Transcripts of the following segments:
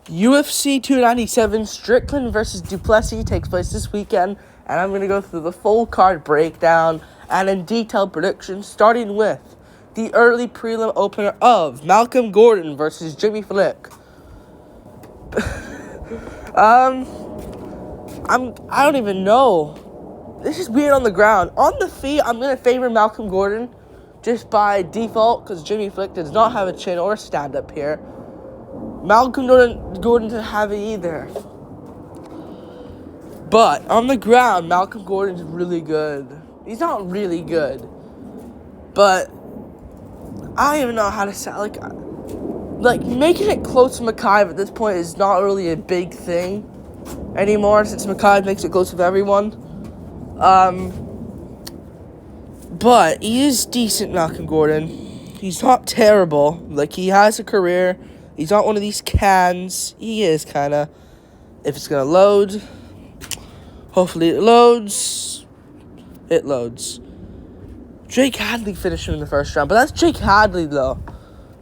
UFC 297 Strickland versus Plessis takes place this weekend, and I'm going to go through the full card breakdown and in detailed predictions, starting with the early prelim opener of Malcolm Gordon versus Jimmy Flick. I don't even know. This is weird on the ground. On the feet, I'm going to favor Malcolm Gordon just by default because Jimmy Flick does not have a chin or a stand-up here. Malcolm Gordon doesn't have it either. But on the ground, Malcolm Gordon's really good. He's not really good. But I don't even know how to say, like making it close to Makaev at this point is not really a big thing anymore since Makaev makes it close with everyone. But he is decent, Malcolm Gordon. He's not terrible. Like, he has a career. He's not one of these cans. He is kind of. If it's going to load, hopefully it loads. It loads. Jake Hadley finished him in the first round. But that's Jake Hadley, though.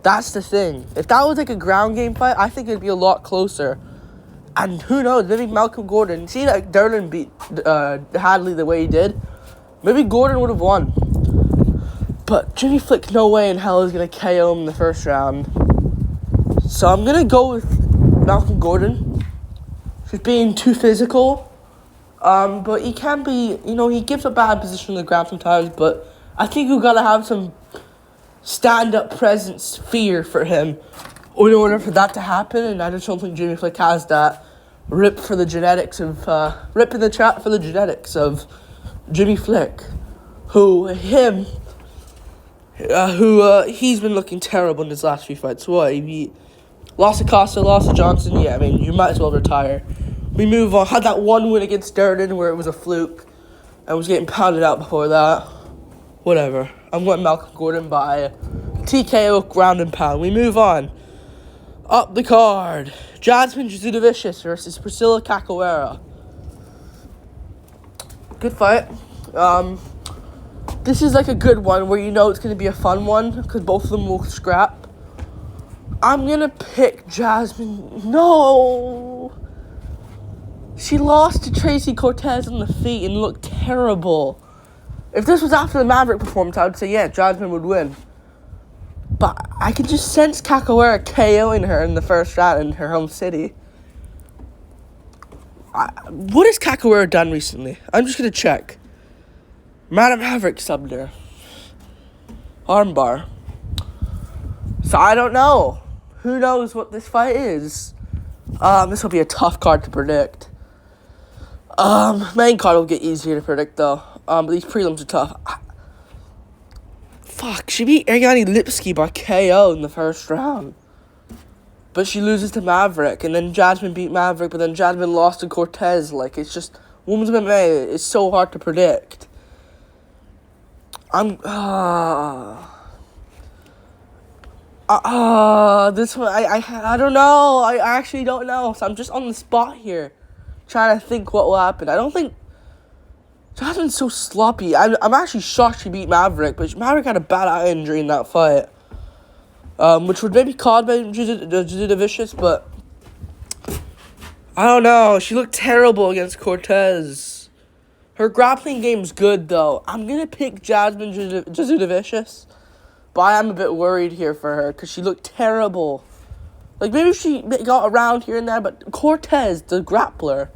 That's the thing. If that was like a ground game fight, I think it'd be a lot closer. And who knows, maybe Malcolm Gordon. See, like, Derlin beat Hadley the way he did. Maybe Gordon would have won. But Jimmy Flick, no way in hell is going to KO him in the first round. So I'm going to go with Malcolm Gordon. He's being too physical. But he can be, he gives a bad position on the ground sometimes. But I think you got to have some stand-up presence fear for him in order for that to happen. And I just don't think Jimmy Flick has that. Rip in the chat for the genetics of Jimmy Flick. He's been looking terrible in his last few fights. What, he beat lost to Costa, lost to Johnson. Yeah, I mean, you might as well retire. We move on. Had that one win against Durden where it was a fluke and was getting pounded out before that. Whatever. I'm going Malcolm Gordon by TKO ground and pound. We move on. Up the card. Jasmine Jasudavicius versus Priscilla Cachoeira. Good fight. This is like a good one where it's going to be a fun one because both of them will scrap. I'm going to pick Jasmine. No! She lost to Tracy Cortez on the feet and looked terrible. If this was after the Maverick performance, I would say, yeah, Jasmine would win. But I can just sense Cachoeira KOing her in the first round in her home city. What has Cachoeira done recently? I'm just going to check. Madam Maverick subbed her. Armbar. So I don't know. Who knows what this fight is? This will be a tough card to predict. Main card will get easier to predict though. But these prelims are tough. She beat Ariane Lipski by KO in the first round. But she loses to Maverick, and then Jasmine beat Maverick, but then Jasmine lost to Cortez. Like, it's just, women's MMA is so hard to predict. This one, I don't know. I actually don't know. So I'm just on the spot here, trying to think what will happen. I don't think Jasmine's so sloppy. I'm actually shocked she beat Maverick, but Maverick had a bad eye injury in that fight, which would maybe cause Jasudavicius, but I don't know. She looked terrible against Cortez. Her grappling game's good, though. I'm going to pick Jasmine Jasudavicius, but I am a bit worried here for her because she looked terrible. Like, maybe she got around here and there, but Cortez, the grappler,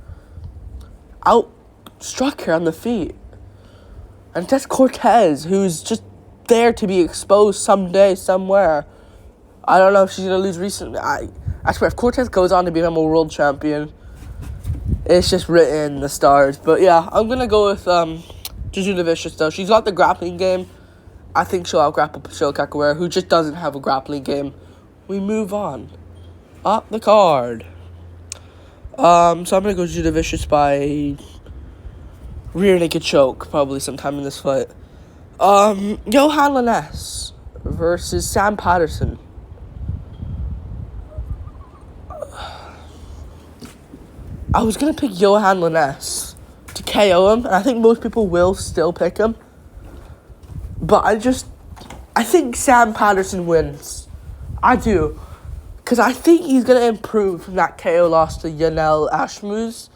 outstruck her on the feet. And that's Cortez, who's just there to be exposed someday, somewhere. I don't know if she's going to lose recently. I swear, if Cortez goes on to become a world champion, it's just written in the stars. But yeah, I'm going to go with Jasudavicius, though. She's got the grappling game. I think she'll out-grapple Priscilla Cachoeira, who just doesn't have a grappling game. We move on. Up the card. So I'm going to go Jasudavicius by rear naked choke, probably sometime in this fight. Johan Lainez versus Sam Patterson. I was going to pick Johan Lainez to KO him, and I think most people will still pick him. But I think Sam Patterson wins. I do. Because I think he's going to improve from that KO loss to Yanel Ashmus.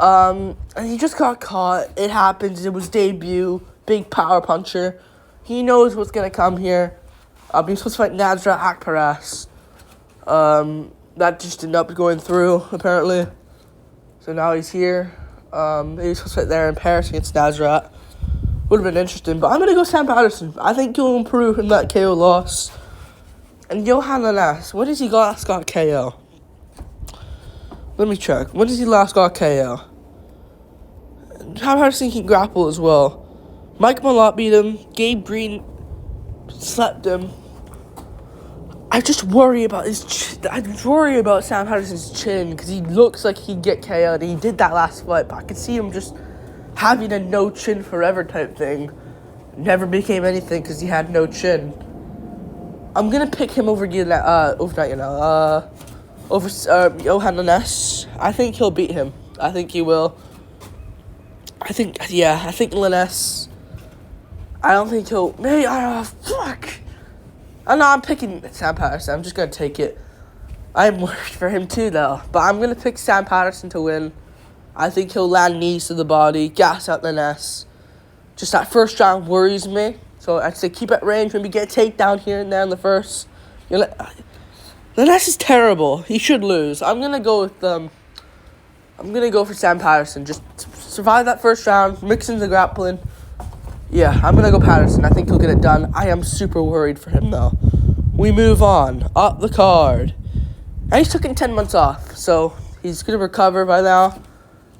And he just got caught. It happens. It was debut. Big power puncher. He knows what's going to come here. He's supposed to fight Nasrat Akparas. That just ended up going through, apparently. So now he's here. He was supposed to fight there in Paris against Nasrat. Would have been interesting. But I'm going to go Sam Patterson. I think he'll improve from that KO loss. And Johan Lanas, when does he last got KO? Let me check. When does he last got KO? Sam Patterson can grapple as well. Mike Malott beat him. Gabe Green slept him. I just worry about I worry about Sam Patterson's chin because he looks like he'd get KO'd. He did that last fight, but I could see him just having a no chin forever type thing. Never became anything because he had no chin. I'm gonna pick him over Johan Lanes. I think he'll beat him. I think he will. I think Lanes. I don't think he'll. Maybe fuck. Oh, no, I'm picking Sam Patterson. I'm just going to take it. I'm worried for him too, though. But I'm going to pick Sam Patterson to win. I think he'll land knees to the body, gas out Lanes. Just that first round worries me. So I'd say keep at range. Maybe get a takedown here and there in the first. Lanes is terrible. He should lose. I'm going to go with I'm going to go for Sam Patterson. Just survive that first round. Mix in the grappling. Yeah, I'm going to go Patterson. I think he'll get it done. I am super worried for him, though. We move on. Up the card. And he's taking 10 months off, so he's going to recover by now.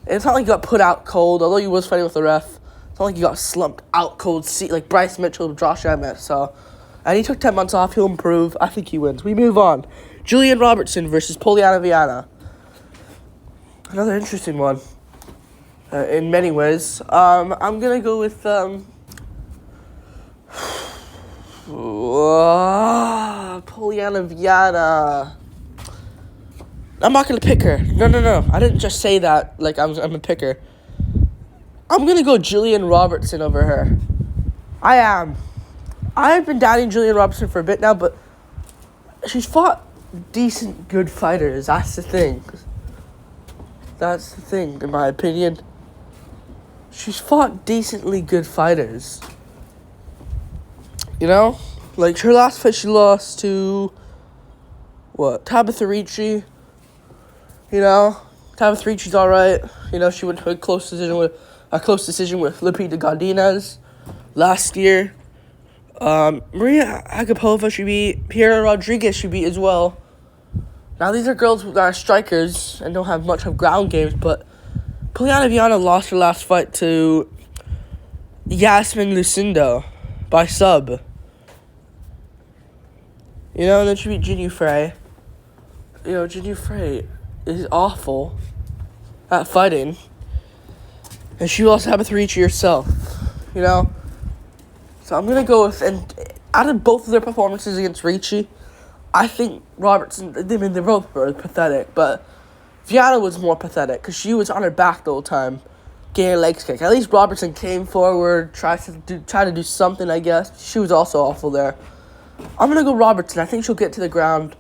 It's not like he got put out cold, although he was fighting with the ref. It's not like he got slumped out cold, like Bryce Mitchell, Josh Emmett. So, and he took 10 months off. He'll improve. I think he wins. We move on. Julian Robertson versus Poliana Viana. Another interesting one. In many ways. I'm going to go with... Poliana Viana. I'm not going to pick her. No. I didn't just say that like I'm a picker. I'm going to go Julian Robertson over her. I am. I've been doubting Julian Robertson for a bit now, but she's fought decent, good fighters. That's the thing. In my opinion. She's fought decently good fighters. You know? Like, her last fight she lost to... Tabitha Ricci. You know? Tabitha Ricci's alright. You know, she went to a close decision with Lupita Godinez last year. Maria Agapova she beat. Piera Rodriguez she beat as well. Now, these are girls that are strikers and don't have much of ground games, but Poliana Viana lost her last fight to Yasmin Lucindo by sub. You know, and then she beat Jinyu Frey. You know, Jinyu Frey is awful at fighting. And she lost Tabitha Ricci herself. You know? So I'm going to go with... And out of both of their performances against Ricci, I think Robertson... I mean, they both were pathetic, but Viana was more pathetic because she was on her back the whole time, getting her legs kicked. At least Robertson came forward, tried to do something, I guess. She was also awful there. I'm going to go Robertson. I think she'll get to the ground.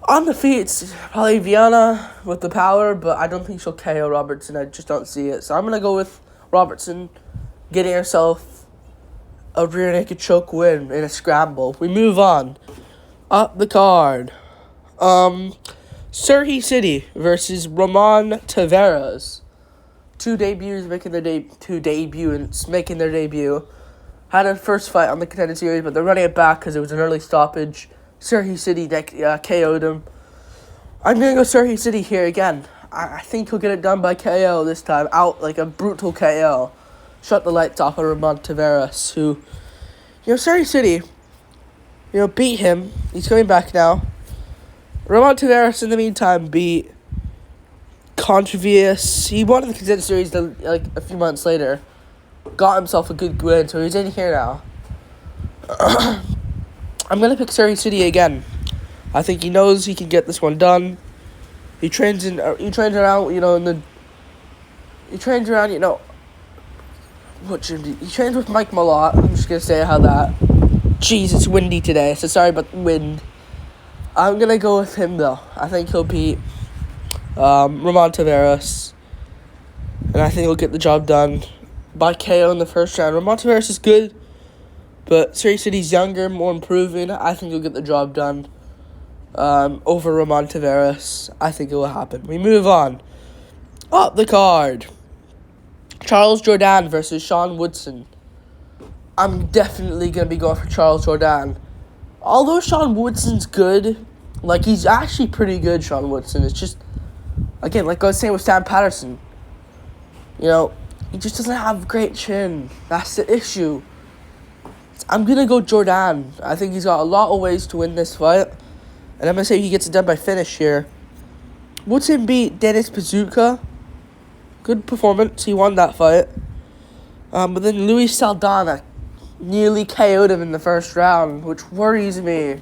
On the feet, it's probably Viana with the power, but I don't think she'll KO Robertson. I just don't see it. So I'm going to go with Robertson getting herself a rear naked choke win in a scramble. We move on. Up the card. Surrey City versus Ramon Taveras. Two debuts making their debut. Had a first fight on the Contender Series, but they're running it back because it was an early stoppage. Surrey City KO'd him. I'm going to go Surrey City here again. I think he'll get it done by KO this time. Out like a brutal KO. Shut the lights off on Ramon Taveras, who, Surrey City, beat him. He's coming back now. Ramon Taveras, in the meantime, beat Contreras. He won the Contender Series like a few months later. Got himself a good win, so he's in here now. I'm going to pick Surrey City again. I think he knows he can get this one done. He trains around, He trains around, what gym he trains with Mike Malott. I'm just going to say how that. Jeez, it's windy today, so sorry about the wind. I'm going to go with him, though. I think he'll beat Ramon Taveras. And I think he'll get the job done by KO in the first round. Ramon Taveras is good, but seriously, he's younger, more improving. I think he'll get the job done over Ramon Taveras. I think it will happen. We move on. Up the card. Charles Jourdain versus Sean Woodson. I'm definitely going to be going for Charles Jourdain. Although Sean Woodson's good, like, he's actually pretty good, Sean Woodson. It's just, again, like I was saying with Sam Patterson, you know, he just doesn't have a great chin. That's the issue. I'm going to go Jourdain. I think he's got a lot of ways to win this fight. And I'm going to say he gets it done by finish here. Woodson beat Dennis Bazooka. Good performance. He won that fight. But then Luis Saldana nearly KO'd him in the first round, which worries me.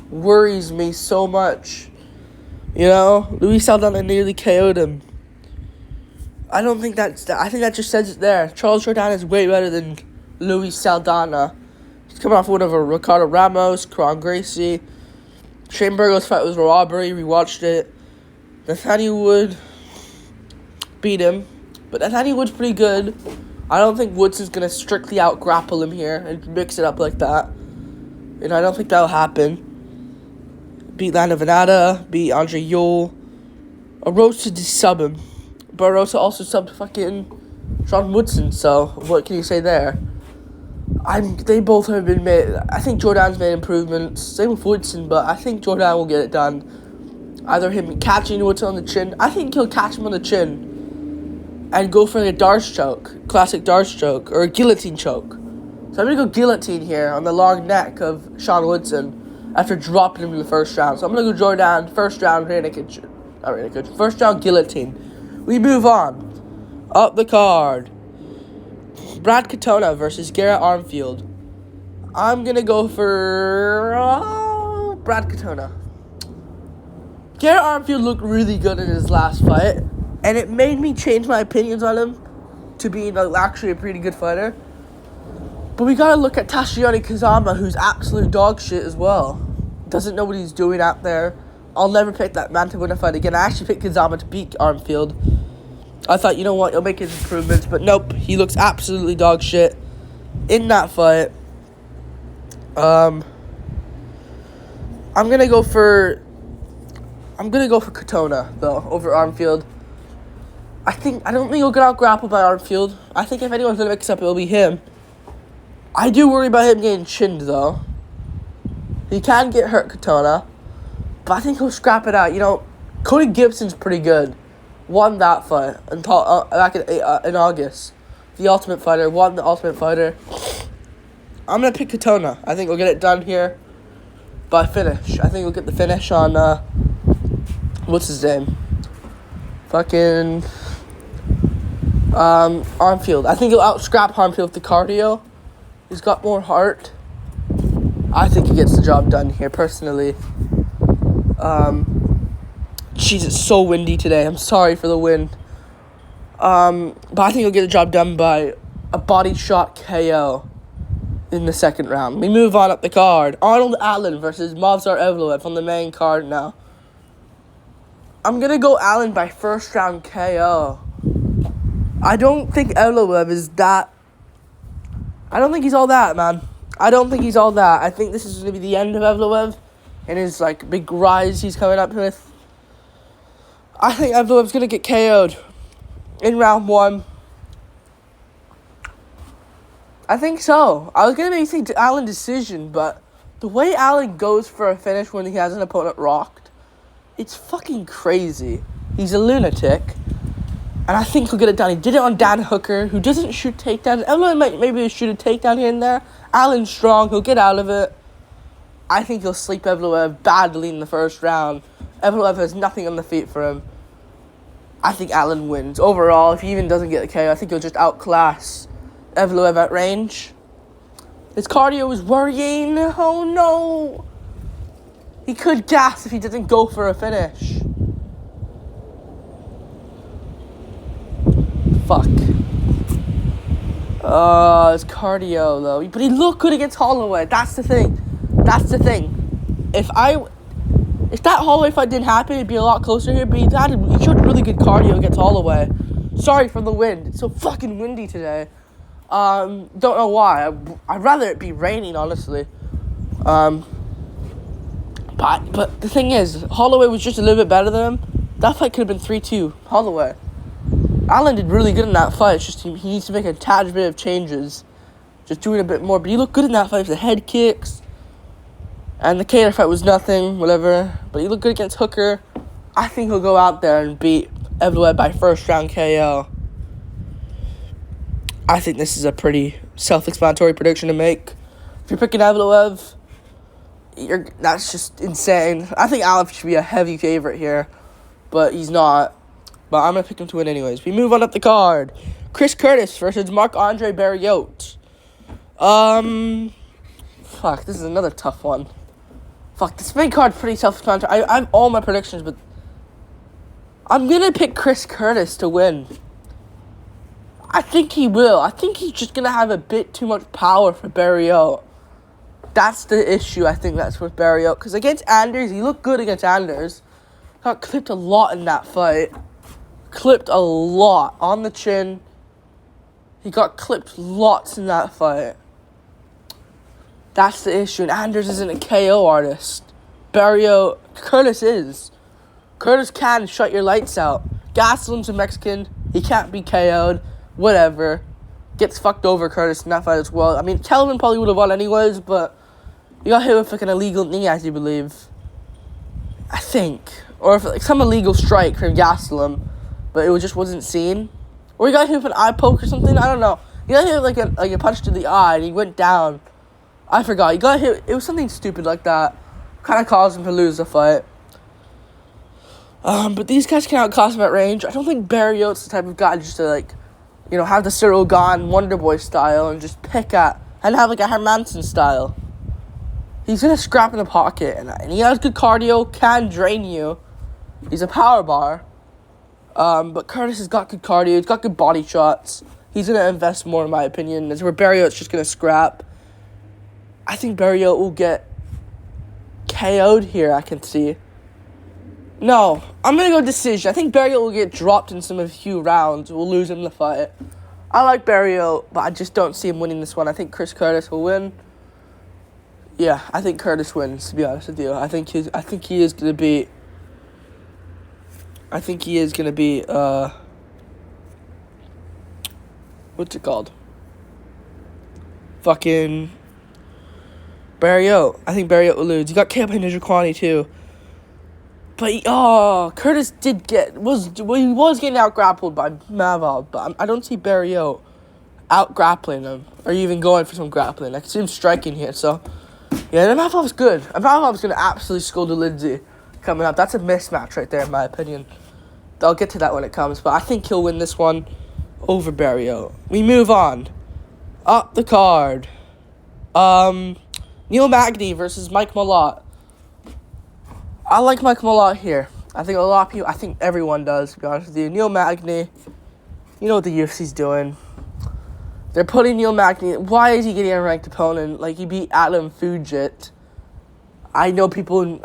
Worries me so much. You know, Luis Saldana nearly KO'd him. I don't think that's... I think that just says it there. Charles Jourdain is way better than Luis Saldana. He's coming off one of a Ricardo Ramos, Kron Gracie. Shane Burgos' fight was a robbery. We watched it. Nathaniel Wood beat him. But Nathaniel Wood's pretty good. I don't think Woodson's going to strictly out-grapple him here and mix it up like that. And I don't think that'll happen. Beat Lando Venata. Beat Andre Yule. Arosa did sub him. But Arosa also subbed fucking Sean Woodson. So, what can you say there? They both have been made... I think Jourdain's made improvements. Same with Woodson, but I think Jourdain will get it done. Either him catching Woodson on the chin. I think he'll catch him on the chin and go for a Darce choke. Classic Darce choke. Or a guillotine choke. So I'm going to go guillotine here on the long neck of Sean Woodson after dropping him in the first round. So I'm going to go Jourdain, first round, first round guillotine. We move on. Up the card. Brad Katona versus Garrett Armfield. I'm going to go for Brad Katona. Garrett Armfield looked really good in his last fight, and it made me change my opinions on him to being actually a pretty good fighter. But we got to look at Tatsuyori Kazama, who's absolute dog shit as well. Doesn't know what he's doing out there. I'll never pick that man to win a fight again. I actually picked Kazama to beat Armfield. I thought, you know what, he'll make his improvements. But nope, he looks absolutely dog shit in that fight. I'm gonna go for Katona though over Armfield. I don't think he'll get out grappled by Armfield. I think if anyone's gonna mix up, it'll be him. I do worry about him getting chinned though. He can get hurt, Katona, but I think he'll scrap it out. You know, Cody Gibson's pretty good. Won that fight back in August. The Ultimate Fighter won the Ultimate Fighter. I'm gonna pick Katona. I think we'll get it done here by finish. I think we'll get the finish on what's his name? Fucking Armfield. I think he'll out-scrap Armfield with the cardio. He's got more heart. I think he gets the job done here, personally. Jeez, it's so windy today. I'm sorry for the wind. But I think he'll get the job done by a body shot KO in the second round. We move on up the card. Arnold Allen versus Movsar Evloev on the main card now. I'm going to go Allen by first round KO. I don't think Evloev is that... I don't think he's all that, man. I don't think he's all that. I think this is going to be the end of Evloev and his big rise he's coming up with. I think Evloev's going to get KO'd in round one. I think so. I was going to maybe think Allen decision, but the way Allen goes for a finish when he has an opponent rocked, it's fucking crazy. He's a lunatic. And I think he'll get it done. He did it on Dan Hooker, who doesn't shoot takedowns. Evloev might maybe shoot a takedown here and there. Allen's strong. He'll get out of it. I think he'll sleep Evloev badly in the first round. Evloev has nothing on the feet for him. I think Allen wins. Overall, if he even doesn't get the KO, I think he'll just outclass Evloev at range. His cardio is worrying. Oh no! He could gas if he doesn't go for a finish. Fuck. His cardio though. But he looked good against Holloway. That's the thing. If If that Holloway fight didn't happen, it'd be a lot closer here. But he showed really good cardio against Holloway. Sorry for the wind. It's so fucking windy today. Don't know why. I'd rather it be raining, honestly. But the thing is, Holloway was just a little bit better than him. That fight could have been 3-2 Holloway. Allen did really good in that fight. It's just he needs to make a tad bit of changes. Just doing a bit more. But he looked good in that fight with the head kicks. And the Cater fight was nothing, whatever. But he looked good against Hooker. I think he'll go out there and beat Evloev by first round KO. I think this is a pretty self-explanatory prediction to make. If you're picking Evloev, that's just insane. I think Allen should be a heavy favorite here, but he's not. But I'm going to pick him to win anyways. We move on up the card. Chris Curtis versus Marc-Andre Barriault. Fuck, this is another tough one. Fuck, this main card's pretty self-explanatory. I have all my predictions, but I'm going to pick Chris Curtis to win. I think he will. I think he's just going to have a bit too much power for Barriault. That's the issue, I think, that's with Barriault. Because against Anders, he looked good against Anders. Got clipped a lot in that fight. Clipped a lot on the chin. He got clipped lots in that fight. That's the issue. And Anders isn't a KO artist. Curtis is. Curtis can shut your lights out. Gastelum's a Mexican. He can't be KO'd. Whatever. Gets fucked over Curtis in that fight as well. I mean, Kelvin probably would have won anyways, but you got hit with like an illegal knee, as you believe. I think. Or if like some illegal strike from Gastelum, but it just wasn't seen. Or he got hit with an eye poke or something. I don't know. He got hit with like a punch to the eye and he went down. I forgot. He got hit. It was something stupid like that. Kind of caused him to lose the fight. But these guys can out-cost him at range. I don't think Barriault's the type of guy just to have the Cyril Gahn Wonder Boy style and just pick at and have like a Hermanson style. He's gonna scrap in the pocket and he has good cardio, can drain you. He's a power bar. But Curtis has got good cardio, he's got good body shots. He's gonna invest more, in my opinion. That's where Barriault's just gonna scrap. I think Barriault will get KO'd here, I can see. No, I'm going to go decision. I think Barriault will get dropped in some of a few rounds. We'll lose him the fight. I like Barriault, but I just don't see him winning this one. I think Chris Curtis will win. Yeah, I think Curtis wins, to be honest with you. I think he is going to be what's it called? Fucking Barriault. I think Barriault will lose. You got KO by Njokuani too. But Curtis was getting out grappled by Mavov, but I don't see Barriault out grappling him or even going for some grappling. I can see him striking here. So yeah, the Mavov's good. Mavov's gonna absolutely school to Lindsay coming up. That's a mismatch right there, in my opinion. I'll get to that when it comes, but I think he'll win this one over Barriault. We move on up the card. Neil Magny versus Mike Malott. I like Mike Malott here. I think a lot of people, I think everyone does, to be honest with you. Neil Magny, you know what the UFC's doing. They're putting Neil Magny, why is he getting a ranked opponent? Like, he beat Adam Fujit. I know people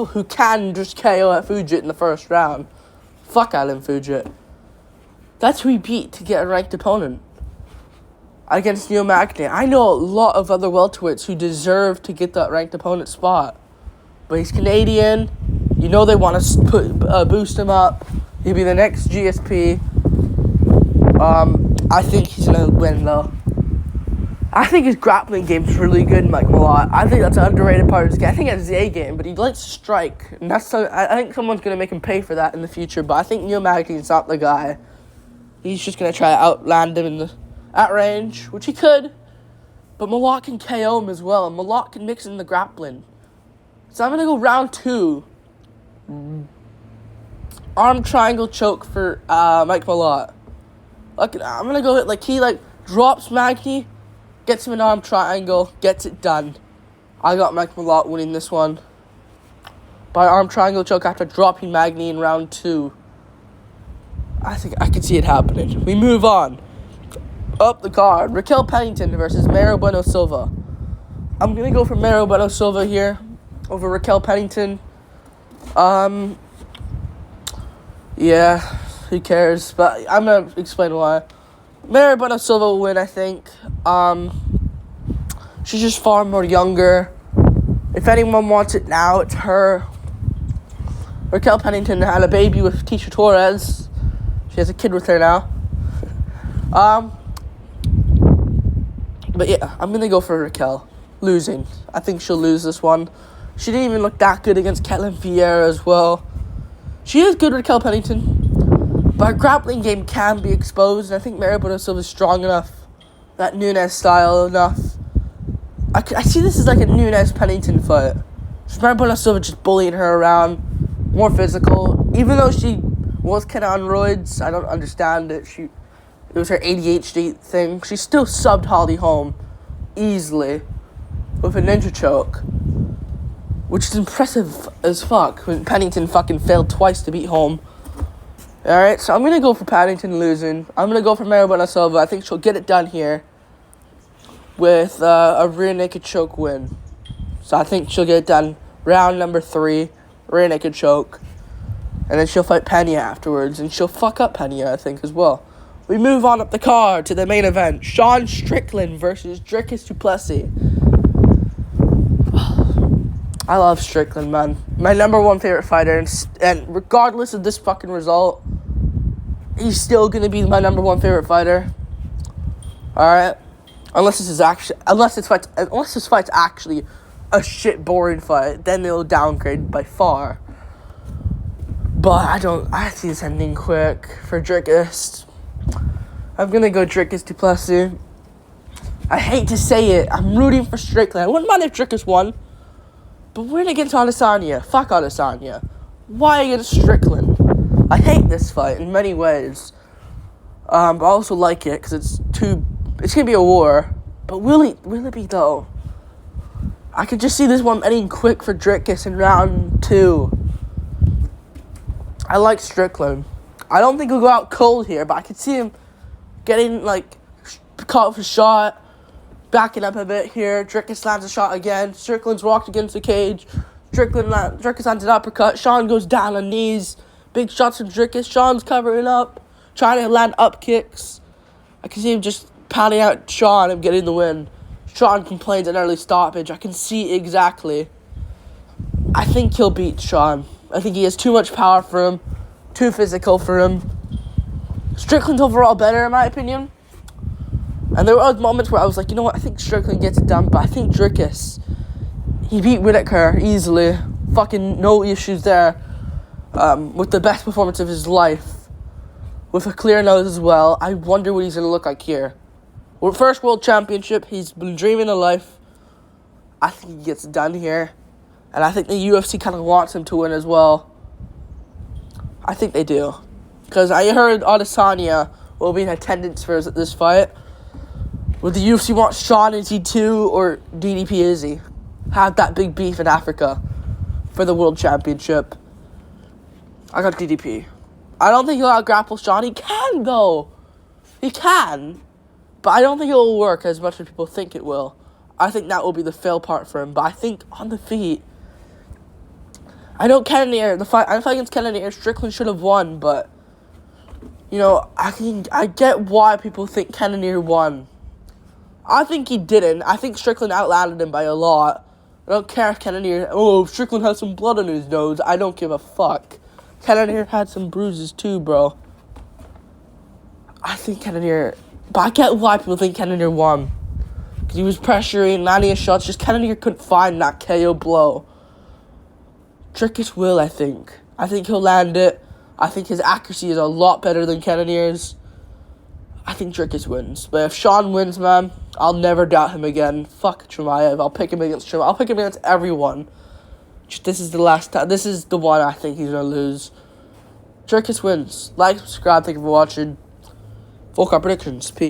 who can just KO at Fujit in the first round. Fuck Adam Fujit. That's who he beat to get a ranked opponent against Neil Magny. I know a lot of other welterweights who deserve to get that ranked opponent spot. But he's Canadian. You know they want to boost him up. He'll be the next GSP. I think he's going to win, though. I think his grappling game's really good, Mike Malott. I think that's an underrated part of his game. I think that's his A game, but he likes to strike. And I think someone's going to make him pay for that in the future. But I think Neil Magny's not the guy. He's just going to try to outland him at range, which he could. But Malott can KO him as well. And Malott can mix in the grappling. So I'm going to go round 2. Arm triangle choke for Mike Malott. I'm going to go he drops Magny, gets him an arm triangle, gets it done. I got Mike Malott winning this one by arm triangle choke after dropping Magny in round 2. I think I can see it happening. We move on. Up the card. Raquel Pennington versus Mero Bueno Silva. I'm going to go for Mero Bueno Silva here over Raquel Pennington. Yeah, who cares? But I'm gonna explain why. Maribona Silva will win, I think. She's just far more younger. If anyone wants it now, it's her. Raquel Pennington had a baby with Tisha Torres. She has a kid with her now. But yeah, I'm going to go for Raquel. Losing. I think she'll lose this one. She didn't even look that good against Ketlin Vieira as well. She is good, Raquel Pennington. But her grappling game can be exposed. And I think Maribona Silva is strong enough. That Nunes style enough. I see this as like a Nunes-Pennington fight. Maribona Silva just bullying her around. More physical. Even though she was kind of on roids, I don't understand it. It was her ADHD thing. She still subbed Holly Holm easily with a ninja choke, which is impressive as fuck when Pennington fucking failed twice to beat Holm. Alright, so I'm going to go for Pennington losing. I'm going to go for Maribona Silva. I think she'll get it done here with a rear naked choke win. So I think she'll get it done round number 3, rear naked choke. And then she'll fight Pena afterwards, and she'll fuck up Pena, I think, as well. We move on up the card to the main event. Sean Strickland versus Dricus du Plessis. I love Strickland, man. My number 1 favorite fighter, and regardless of this fucking result, he's still gonna be my number 1 favorite fighter. Alright? Unless this fight's actually a shit boring fight, then it'll downgrade by far. But I see this ending quick for Dricus. I'm gonna go Dricus du Plessis. I hate to say it, I'm rooting for Strickland. I wouldn't mind if Dricus won. But we're against Adesanya. Fuck Adesanya. Why against Strickland? I hate this fight in many ways. But I also like it because it's gonna be a war. But will it be though? I could just see this one ending quick for Dricus in round 2. I like Strickland. I don't think he'll go out cold here, but I could see him getting caught with a shot, backing up a bit here. Dricus lands a shot again. Strickland's walked against the cage. Dricus lands an uppercut. Sean goes down on knees. Big shots from Dricus. Sean's covering up, trying to land up kicks. I can see him just pounding out Sean and getting the win. Sean complains an early stoppage. I can see exactly. I think he'll beat Sean. I think he has too much power for him, too physical for him. Strickland's overall better, in my opinion. And there were moments where I was like, you know what, I think Strickland gets it done, but I think Dricus, he beat Whitaker easily. Fucking no issues there. With the best performance of his life. With a clear nose as well. I wonder what he's going to look like here. First world championship, he's been dreaming of life. I think he gets it done here. And I think the UFC kind of wants him to win as well. I think they do. Because I heard Adesanya will be in attendance for this fight. Would the UFC want Sean and T2 or DDP Izzy? Have that big beef in Africa for the world championship. I got DDP. I don't think he'll out-grapple Sean. He can, though. He can. But I don't think it will work as much as people think it will. I think that will be the fail part for him. But I think on the feet, I know Cannonier, the fight against Cannonier, Strickland should have won, but, you know, I get why people think Cannonier won. I think he didn't. I think Strickland outlanded him by a lot. I don't care if Cannonier, Strickland has some blood on his nose. I don't give a fuck. Cannonier had some bruises too, bro. I think Cannonier, but I get why people think Cannonier won. Because he was pressuring, landing his shots, just Cannonier couldn't find that KO blow. Dricus will, I think. I think he'll land it. I think his accuracy is a lot better than Cannonier's. I think Dricus wins. But if Sean wins, man, I'll never doubt him again. Fuck Chimaev. I'll pick him against Chimaev. I'll pick him against everyone. This is the last time. This is the one I think he's going to lose. Dricus wins. Like, subscribe. Thank you for watching. Full car predictions. Peace.